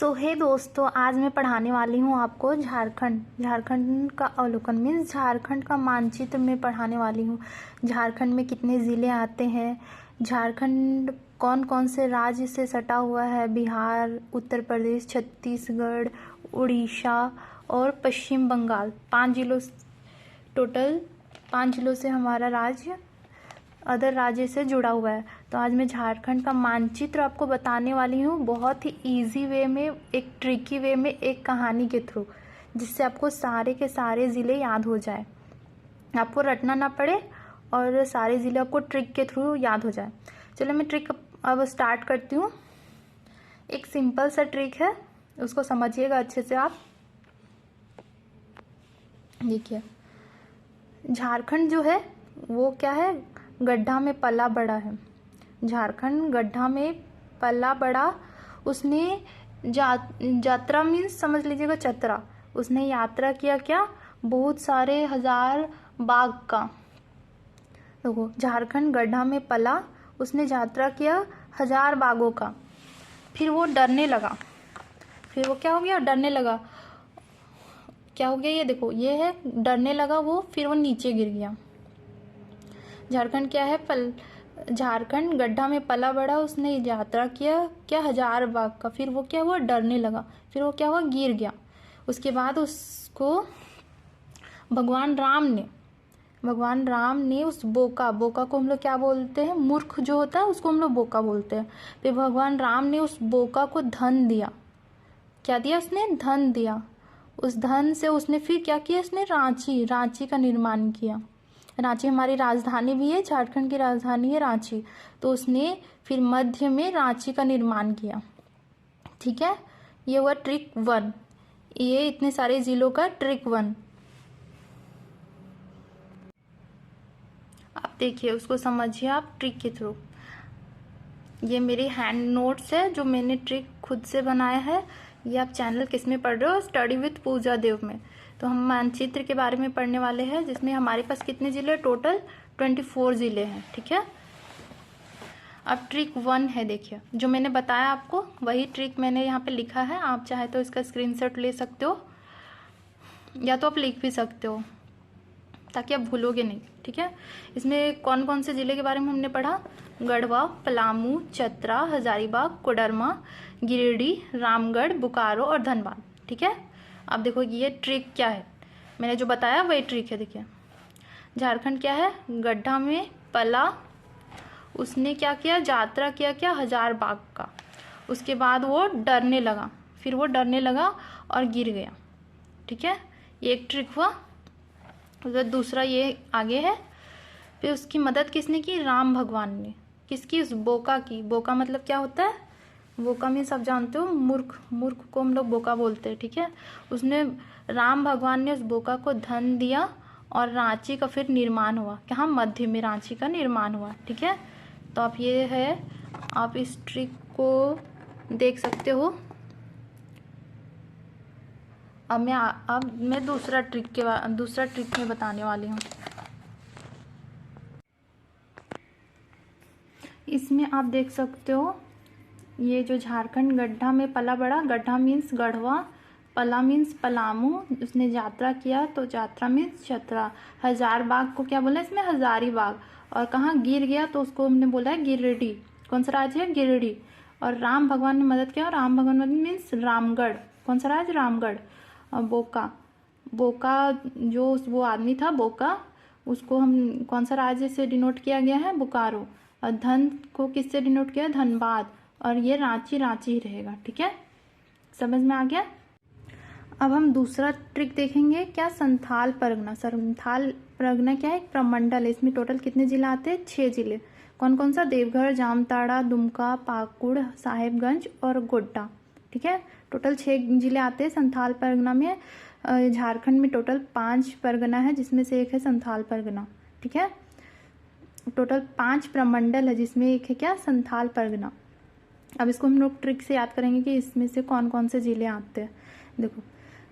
सो हे दोस्तों, आज मैं पढ़ाने वाली हूँ आपको झारखंड का अवलोकन मीन्स झारखंड का मानचित्र में पढ़ाने वाली हूँ। झारखंड में कितने ज़िले आते हैं, झारखंड कौन कौन से राज्य से सटा हुआ है, बिहार, उत्तर प्रदेश, छत्तीसगढ़, उड़ीसा और पश्चिम बंगाल। 5 जिलों, टोटल 5 जिलों से हमारा राज्य अदर राज्य से जुड़ा हुआ है। तो आज मैं झारखंड का मानचित्र आपको बताने वाली हूँ, बहुत ही इजी वे में, एक ट्रिकी वे में, एक कहानी के थ्रू, जिससे आपको सारे के सारे ज़िले याद हो जाए, आपको रटना ना पड़े और सारे ज़िले आपको ट्रिक के थ्रू याद हो जाए। चलो मैं ट्रिक अब स्टार्ट करती हूँ। एक सिंपल सा ट्रिक है, उसको समझिएगा अच्छे से आप। देखिए, झारखंड जो है वो क्या है, गड्ढा में पला बड़ा है। झारखंड गड्ढा में पला बड़ा, उसने यात्रा मीन्स समझ लीजिएगा चतरा, उसने यात्रा किया क्या, बहुत सारे हजार बाग का। देखो, झारखंड गड्ढा में पला, उसने यात्रा किया 1000 बागों का। फिर वो डरने लगा, फिर वो क्या हो गया, डरने लगा। क्या हो गया, ये देखो, ये है डरने लगा वो, फिर वो नीचे गिर गया। झारखंड क्या है, झारखंड गड्ढा में पला बड़ा, उसने यात्रा किया क्या 1000 बाग का, फिर वो क्या हुआ, डरने लगा, फिर वो क्या हुआ, गिर गया। उसके बाद उसको भगवान राम ने उस बोका को हम लोग क्या बोलते हैं, मूर्ख जो होता है उसको हम लोग बोका बोलते हैं। फिर भगवान राम ने उस बोका को धन दिया। क्या दिया उसने, धन दिया। उस धन से उसने फिर क्या किया, उसने रांची का निर्माण किया। रांची हमारी राजधानी भी है, झारखंड की राजधानी है रांची। तो उसने फिर मध्य में रांची का निर्माण किया। ठीक है, ये हुआ ट्रिक 1, ये इतने सारे जिलों का ट्रिक 1। आप देखिए, उसको समझिए आप ट्रिक के थ्रू। ये मेरे हैंड नोट्स है जो मैंने ट्रिक खुद से बनाया है। ये आप चैनल किस में पढ़ रहे हो, स्टडी विथ पूजा देव में। तो हम मानचित्र के बारे में पढ़ने वाले हैं, जिसमें हमारे पास कितने ज़िले, टोटल 24 ज़िले हैं। ठीक है, अब ट्रिक 1 है। देखिए, जो मैंने बताया आपको वही ट्रिक मैंने यहाँ पे लिखा है। आप चाहे तो इसका स्क्रीनशॉट ले सकते हो, या तो आप लिख भी सकते हो, ताकि आप भूलोगे नहीं। ठीक है, इसमें कौन कौन से ज़िले के बारे में हमने पढ़ा, गढ़वा, पलामू, चतरा, हजारीबाग, कोडरमा, गिरिडीह, रामगढ़, बोकारो और धनबाद। ठीक है, अब देखो ये ट्रिक क्या है, मैंने जो बताया वही ट्रिक है। देखिए, झारखंड क्या है, गड्ढा में पला, उसने क्या किया, यात्रा किया क्या 1000 बाग का। उसके बाद वो डरने लगा, फिर वो डरने लगा और गिर गया। ठीक है, ये एक ट्रिक हुआ। उधर दूसरा ये आगे है। फिर उसकी मदद किसने की, राम भगवान ने। किसकी, उस बोका की। बोका मतलब क्या होता है, बोका मीन्स आप जानते हो मूर्ख को हम लोग बोका बोलते हैं। ठीक है, उसने, राम भगवान ने उस बोका को धन दिया और रांची का फिर निर्माण हुआ। कहाँ, मध्य में रांची का निर्माण हुआ। ठीक है, तो आप ये है, आप इस ट्रिक को देख सकते हो। अब मैं दूसरा ट्रिक में बताने वाली हूँ। इसमें आप देख सकते हो, ये जो झारखंड गड्ढा में पला बड़ा, गड्ढा मीन्स गढ़वा, पला मीन्स पलामू, उसने यात्रा किया तो यात्रा मीन्स चतरा, 1000 बाग को क्या बोला इसमें, हजारीबाग। और कहाँ गिर गया तो उसको हमने बोला है गिरिडीह। कौन सा राज्य है, गिरिडीह। और राम भगवान ने मदद किया, राम भगवान मीन्स रामगढ़। कौन सा राज्य, रामगढ़। और बोका जो वो आदमी था बोका, उसको हम कौन सा राज्य से डिनोट किया गया है, बोकारो। और धन को किससे डिनोट किया, धनबाद। और ये रांची ही रहेगा। ठीक है, समझ में आ गया। अब हम दूसरा ट्रिक देखेंगे, क्या, संथाल परगना क्या है, एक प्रमंडल है। इसमें टोटल कितने जिले आते हैं, 6 जिले। कौन कौन सा, देवघर, जामताड़ा, दुमका, पाकुड़, साहेबगंज और गोड्डा। ठीक है, टोटल 6 जिले आते हैं संथाल परगना में। झारखंड में टोटल 5 परगना है, जिसमें से एक है संथाल परगना। ठीक है, टोटल 5 प्रमंडल है, जिसमें एक है क्या, संथाल परगना। अब इसको हम लोग ट्रिक से याद करेंगे कि इसमें से कौन कौन से जिले आते हैं। देखो,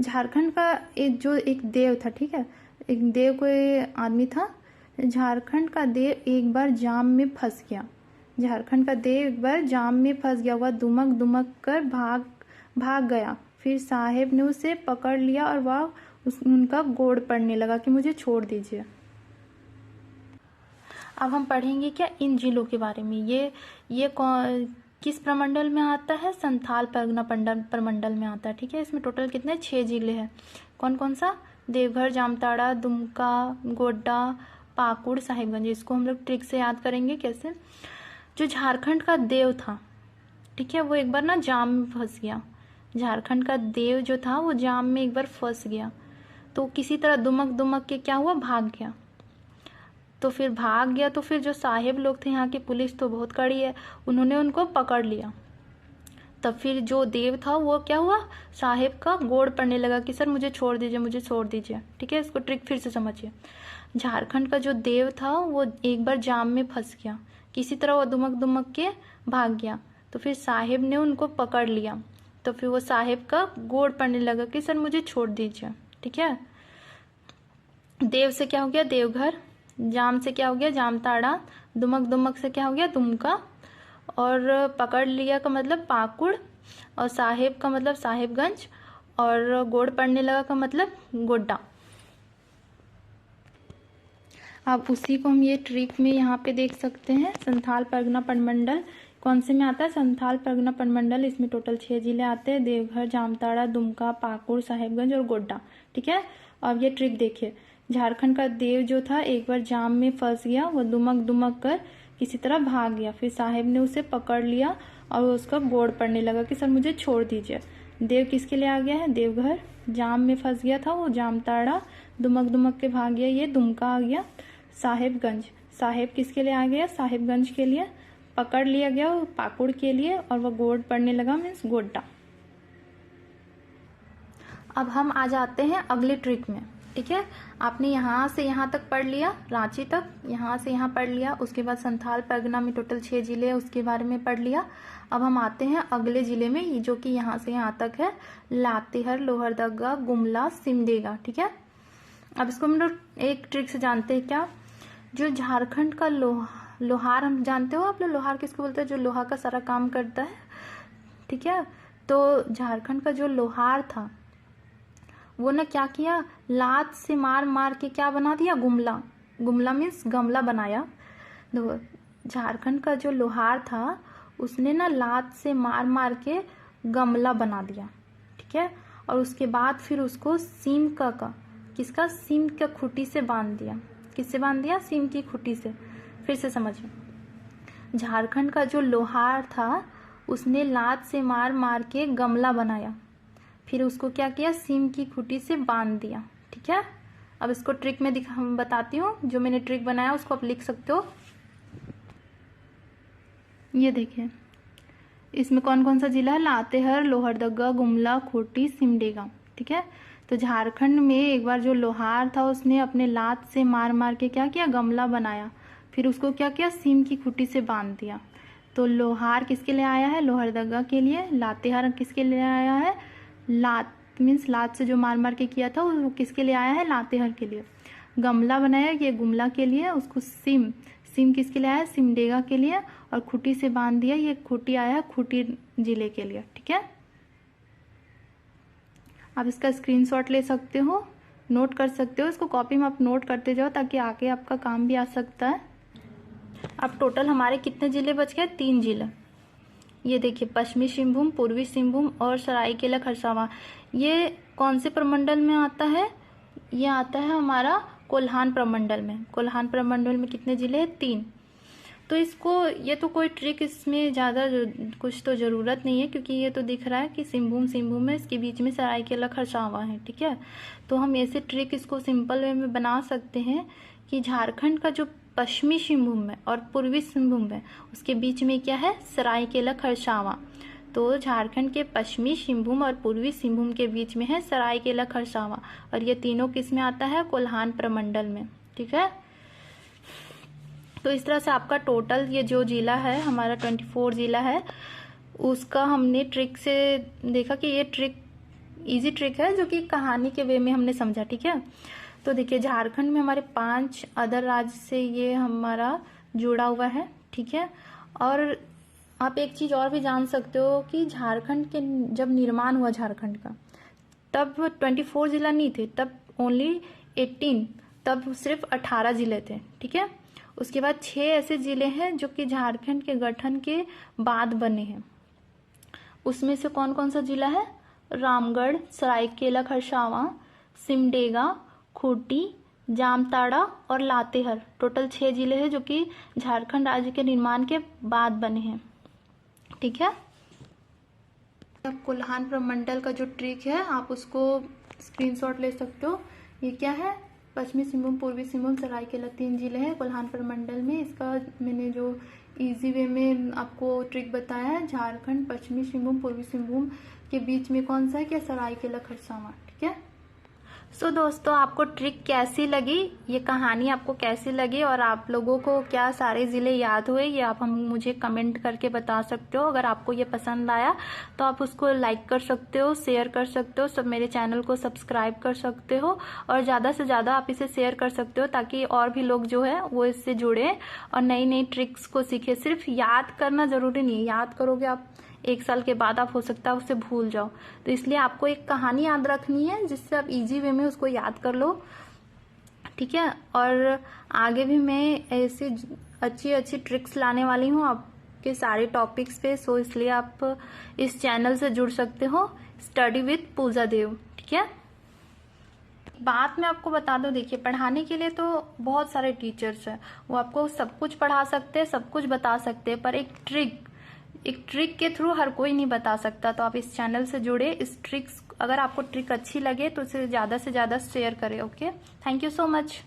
झारखंड का एक देव था। ठीक है, एक देव कोई आदमी था। झारखंड का देव एक बार जाम में फंस गया। झारखंड का देव एक बार जाम में फंस गया, वह दुमक कर भाग गया। फिर साहेब ने उसे पकड़ लिया और वह उनका गोड़ पड़ने लगा कि मुझे छोड़ दीजिए। अब हम पढ़ेंगे क्या इन जिलों के बारे में। ये किस प्रमंडल में आता है? संथाल परगना प्रमंडल में आता है। ठीक है, इसमें टोटल कितने 6 जिले हैं। कौन कौन सा? देवघर, जामताड़ा, दुमका, गोड्डा, पाकुड़, साहिबगंज। इसको हम लोग ट्रिक से याद करेंगे। कैसे? जो झारखंड का देव था, ठीक है, वो एक बार ना जाम में फंस गया। झारखंड का देव जो था वो जाम में एक बार फंस गया, तो किसी तरह दुमक दुमक के क्या हुआ, भाग गया। तो फिर भाग गया तो फिर जो साहेब लोग थे, यहाँ की पुलिस तो बहुत कड़ी है, उन्होंने उनको पकड़ लिया। तब फिर जो देव था वो क्या हुआ, साहेब का गोड़ पड़ने लगा कि सर मुझे छोड़ दीजिए, मुझे छोड़ दीजिए। ठीक है, इसको ट्रिक फिर से समझिए। झारखंड का जो देव था वो एक बार जाम में फंस गया, किसी तरह वो दुमक दुमक के भाग गया। तो फिर साहेब ने उनको पकड़ लिया, तो फिर वो साहेब का गोड़ पड़ने लगा कि सर मुझे छोड़ दीजिए। ठीक है, देव से क्या हो गया, देवघर। जाम से क्या हो गया, जामताड़ा। दुमक दुमक से क्या हो गया, दुमका। और पकड़ लिया का मतलब पाकुड़। और साहेब का मतलब साहेबगंज। और गोड़ पड़ने लगा का मतलब गोड्डा। अब उसी को हम ये ट्रिक में यहाँ पे देख सकते हैं। संथाल परगना प्रमंडल कौन से में आता है? संथाल परगना प्रमंडल। इसमें टोटल 6 जिले आते हैं, देवघर, जामताड़ा, दुमका, पाकुड़, साहेबगंज और गोड्डा। ठीक है, अब ये ट्रिक देखिए। झारखंड का देव जो था एक बार जाम में फंस गया, वो दुमक दुमक कर किसी तरह भाग गया। फिर साहेब ने उसे पकड़ लिया और उसका गोड़ पड़ने लगा कि सर मुझे छोड़ दीजिए। देव किसके लिए आ गया है, देवघर। जाम में फंस गया था वो जामताड़ा, दुमक दुमक के भाग गया, ये दुमका आ गया। साहेबगंज, साहेब किसके लिए आ गया, साहेबगंज के लिए। पकड़ लिया गया वो पाकुड़ के लिए, और वह गोड़ पड़ने लगा मीन्स गोड्डा। अब हम आ जाते हैं अगले ट्रिक में। ठीक है, आपने यहाँ से यहाँ तक पढ़ लिया, रांची तक, यहाँ से यहाँ पढ़ लिया। उसके बाद संथाल परगना में टोटल 6 जिले हैं, उसके बारे में पढ़ लिया। अब हम आते हैं अगले जिले में, जो कि यहाँ से यहाँ तक है, लातेहार, लोहरदगा, गुमला, सिमडेगा। ठीक है, अब इसको हम लोग एक ट्रिक से जानते हैं। क्या? जो झारखंड का लोहार, हम जानते हो आप लोग लोहार किसको बोलते हैं? जो लोहा का सारा काम करता है। ठीक है, तो झारखंड का जो लोहार था वो ना क्या किया, लात से मार मार के क्या बना दिया, गुमला। गुमला मीन्स गमला बनाया। झारखंड का जो लोहार था उसने ना लात से मार मार के गमला बना दिया। ठीक है, और उसके बाद फिर उसको सीम का किसका, सीम का खूंटी से बांध दिया। किससे बांध दिया, सीम की खूंटी से। फिर से समझिए, झारखंड का जो लोहार था उसने लात से मार मार के गमला बनाया, फिर उसको क्या किया, सीम की खूंटी से बांध दिया। ठीक है, अब इसको ट्रिक में बताती हूँ। जो मैंने ट्रिक बनाया उसको आप लिख सकते हो। ये देखिए, इसमें कौन कौन सा जिला है, लातेहार, लोहरदगा, गुमला, खूंटी, सिमडेगा। ठीक है, तो झारखंड में एक बार जो लोहार था उसने अपने लात से मार मार के क्या किया, गमला बनाया, फिर उसको क्या किया, सीम की खूंटी से बांध दिया। तो लोहार किसके लिए आया है, लोहरदगा के लिए। लातेहार किसके लिए आया है, लात मीन्स लात से जो मार मार के किया था वो किसके लिए आया है, लातेहार के लिए। गमला बनाया ये गुमला के लिए। उसको सीम किसके लिए आया, सिमडेगा के लिए। और खूंटी से बांध दिया, ये खूंटी आया खूंटी जिले के लिए। ठीक है, आप इसका स्क्रीनशॉट ले सकते हो, नोट कर सकते हो। इसको कॉपी में आप नोट करते जाओ ताकि आगे आपका काम भी आ सकता है। अब टोटल हमारे कितने जिले बच गए, 3 जिले। ये देखिए, पश्चिमी सिंहभूम, पूर्वी सिंहभूम और सरायकेला खरसावां। ये कौन से प्रमंडल में आता है, ये आता है हमारा कोल्हान प्रमंडल में। कोल्हान प्रमंडल में कितने जिले हैं, 3। तो इसको, ये तो कोई ट्रिक इसमें ज़्यादा कुछ तो ज़रूरत नहीं है, क्योंकि ये तो दिख रहा है कि सिंहभूम है, इसके बीच में सरायकेला खरसावां है। ठीक है, तो हम ऐसे ट्रिक इसको सिंपल वे में बना सकते हैं कि झारखंड का जो पश्चिमी सिंहभूम है और पूर्वी सिंहभूम है उसके बीच में क्या है, सरायकेला खरसावां। तो झारखंड के पश्चिमी सिंहभूम और पूर्वी सिंहभूम के बीच में है सरायकेला खरसावां, और ये तीनों किस में आता है, कोल्हान प्रमंडल में। ठीक है, तो इस तरह से आपका टोटल ये जो जिला है हमारा 24 जिला है, उसका हमने ट्रिक से देखा कि ये ट्रिक इजी ट्रिक है, जो कि कहानी के वे में हमने समझा। ठीक है, तो देखिए, झारखंड में हमारे 5 अदर राज्य से ये हमारा जुड़ा हुआ है। ठीक है, और आप एक चीज़ और भी जान सकते हो कि झारखंड के जब निर्माण हुआ झारखंड का, तब 24 जिला नहीं थे, तब ओनली 18, तब सिर्फ 18 जिले थे। ठीक है, उसके बाद 6 ऐसे जिले हैं जो कि झारखंड के गठन के बाद बने हैं। उसमें से कौन कौन सा जिला है? रामगढ़, सरायकेला खरसावां, सिमडेगा, खूंटी, जामताड़ा और लातेहार। टोटल 6 जिले हैं जो कि झारखंड राज्य के निर्माण के बाद बने हैं। ठीक है, कोल्हान प्रमंडल का जो ट्रिक है आप उसको स्क्रीनशॉट ले सकते हो। ये क्या है? पश्चिमी सिंहभूम, पूर्वी सिंहभूम, सरायकेला 3 जिले हैं कोल्हान प्रमंडल में। इसका मैंने जो इजी वे में आपको ट्रिक बताया है, झारखंड, पश्चिमी सिंहभूम, पूर्वी सिंहभूम के बीच में कौन सा है? क्या सरायकेला खरसावां। ठीक है, सो दोस्तों, आपको ट्रिक कैसी लगी, ये कहानी आपको कैसी लगी और आप लोगों को क्या सारे ज़िले याद हुए, ये आप मुझे कमेंट करके बता सकते हो। अगर आपको ये पसंद आया तो आप उसको लाइक कर सकते हो, शेयर कर सकते हो, सब मेरे चैनल को सब्सक्राइब कर सकते हो और ज़्यादा से ज़्यादा आप इसे शेयर कर सकते हो ताकि और भी लोग जो है वो इससे जुड़े और नई नई ट्रिक्स को सीखे। सिर्फ याद करना ज़रूरी नहीं है, याद करोगे आप 1 साल के बाद आप हो सकता है उसे भूल जाओ। तो इसलिए आपको एक कहानी याद रखनी है जिससे आप इजी वे में उसको याद कर लो। ठीक है, और आगे भी मैं ऐसी अच्छी अच्छी ट्रिक्स लाने वाली हूँ आपके सारे टॉपिक्स पे। सो इसलिए आप इस चैनल से जुड़ सकते हो, स्टडी विद पूजा देव। ठीक है, बात मैं आपको बता दूं, देखिए पढ़ाने के लिए तो बहुत सारे टीचर्स हैं, वो आपको सब कुछ पढ़ा सकते हैं, सब कुछ बता सकते हैं, पर एक ट्रिक के थ्रू हर कोई नहीं बता सकता। तो आप इस चैनल से जुड़े, इस ट्रिक्स, अगर आपको ट्रिक अच्छी लगे तो इसे ज़्यादा से ज़्यादा शेयर करें। Okay, thank you so much.